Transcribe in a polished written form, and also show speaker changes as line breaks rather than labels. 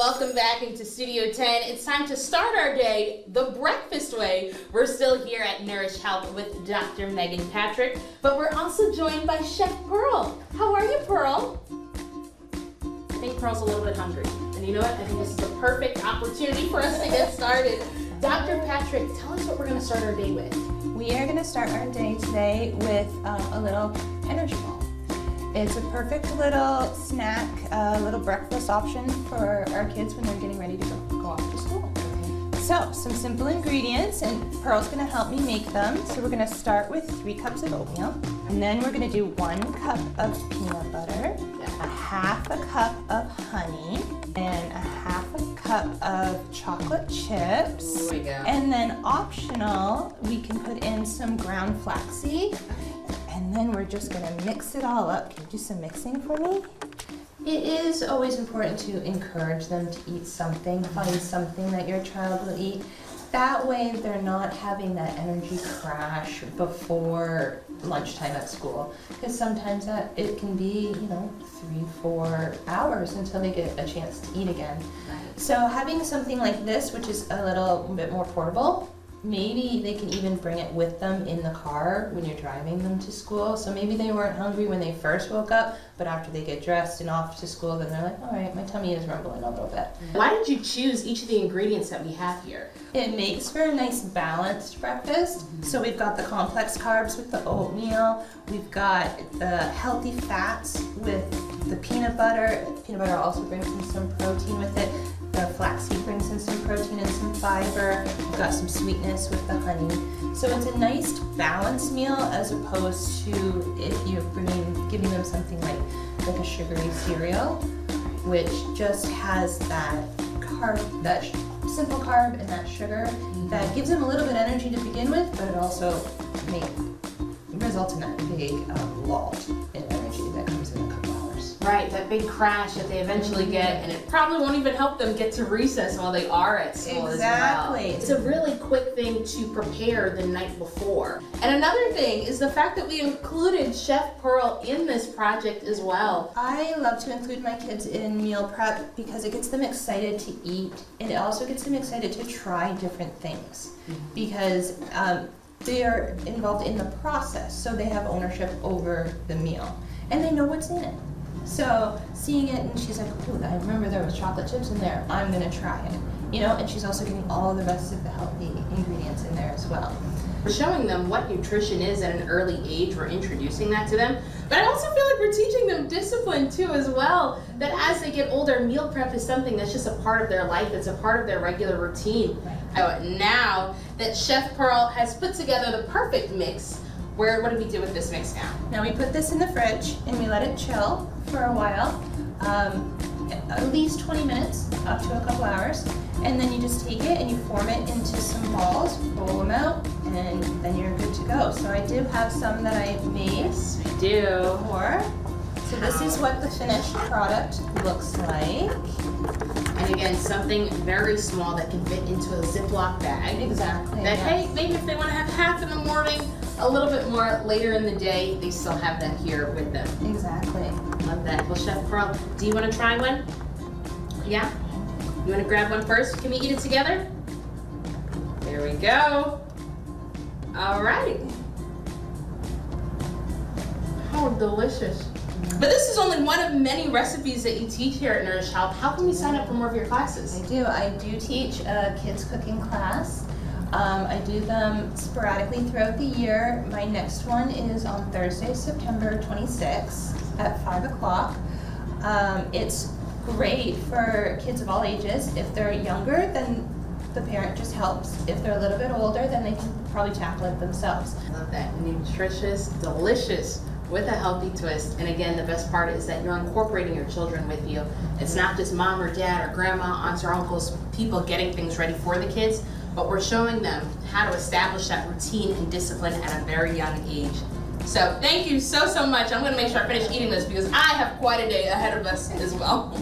Welcome back into Studio 10. It's time to start our day the breakfast way. We're still here at Nourish Health with Dr. Megan Patrick, but we're also joined by Chef Pearl. How are you, Pearl? I think Pearl's a little bit hungry. And you know what? I think this is the perfect opportunity for us to get started. Dr. Patrick, tell us what we're going to start our day with.
We are going to start our day today with a little energy ball. It's a perfect little snack, little breakfast option for our kids when they're getting ready to go off to school. So, some simple ingredients, and Pearl's going to help me make them. So we're going to start with 3 cups of oatmeal, and then we're going to do 1 cup of peanut butter, a half a cup of honey, and a half a cup of chocolate chips.
There we go.
And then optional, we can put in some ground flaxseed. And then we're just going to mix it all up. Can you do some mixing for me? It is always important to encourage them to eat something, find something that your child will eat. That way they're not having that energy crash before lunchtime at school. Because sometimes it can be, 3-4 hours until they get a chance to eat again. Right. So having something like this, which is a little bit more portable, maybe they can even bring it with them in the car when you're driving them to school. So maybe they weren't hungry when they first woke up, but after they get dressed and off to school, then they're like, all right, my tummy is rumbling a little bit.
Why did you choose each of the ingredients that we have here?
It makes for a nice balanced breakfast. So we've got the complex carbs with the oatmeal. We've got the healthy fats with the peanut butter. The peanut butter also brings in some protein with it. The flaxseed brings in some protein and some fiber. We've got some sweetness with the honey. So it's a nice balanced meal as opposed to if you're giving them something like a sugary cereal, which just has that carb, that simple carb and that sugar that gives them a little bit of energy to begin with, but it also results in that big lull in energy that comes in a couple hours.
Right, that big crash that they eventually get, and it probably won't even help them get to recess while they are at school as well.
Exactly.
It's a really quick thing to prepare the night before. And another thing is the fact that we included Chef Pearl in this project as well.
I love to include my kids in meal prep because it gets them excited to eat, and it also gets them excited to try different things because they are involved in the process, so they have ownership over the meal, and they know what's in it. So seeing it, and she's like, "Ooh, I remember there was chocolate chips in there. I'm gonna try it." And she's also getting all the rest of the healthy ingredients in there as well.
We're showing them what nutrition is at an early age. We're introducing that to them. But I also feel like we're teaching them discipline too as well. That as they get older, meal prep is something that's just a part of their life. It's a part of their regular routine. Now that Chef Pearl has put together the perfect mix, what do we do with this mix now?
Now we put this in the fridge and we let it chill for a while, at least 20 minutes, up to a couple hours. And then you just take it and you form it into some balls, roll them out, and then you're good to go. So I do have some that I made.
Yes, we do.
Before. So this is what the finished product looks like.
And again, something very small that can fit into a Ziploc bag.
Exactly.
That,
yes.
hey, maybe if they want to have half in the morning, a little bit more later in the day, they still have that here with them.
Exactly.
Love that. Well, Chef Pearl, do you want to try one? Yeah? You want to grab one first? Can we eat it together? There we go. All right. How delicious. But this is only one of many recipes that you teach here at Nourish Health. How can we sign up for more of your classes?
I do teach a kids cooking class. I do them sporadically throughout the year. My next one is on Thursday, September 26th at 5 o'clock. It's great for kids of all ages. If they're younger, then the parent just helps. If they're a little bit older, then they can probably tackle it themselves.
I love that. Nutritious, delicious, with a healthy twist. And again, the best part is that you're incorporating your children with you. It's not just mom or dad or grandma, aunts or uncles, people getting things ready for the kids, but we're showing them how to establish that routine and discipline at a very young age. So thank you so much. I'm gonna make sure I finish eating this because I have quite a day ahead of us as well.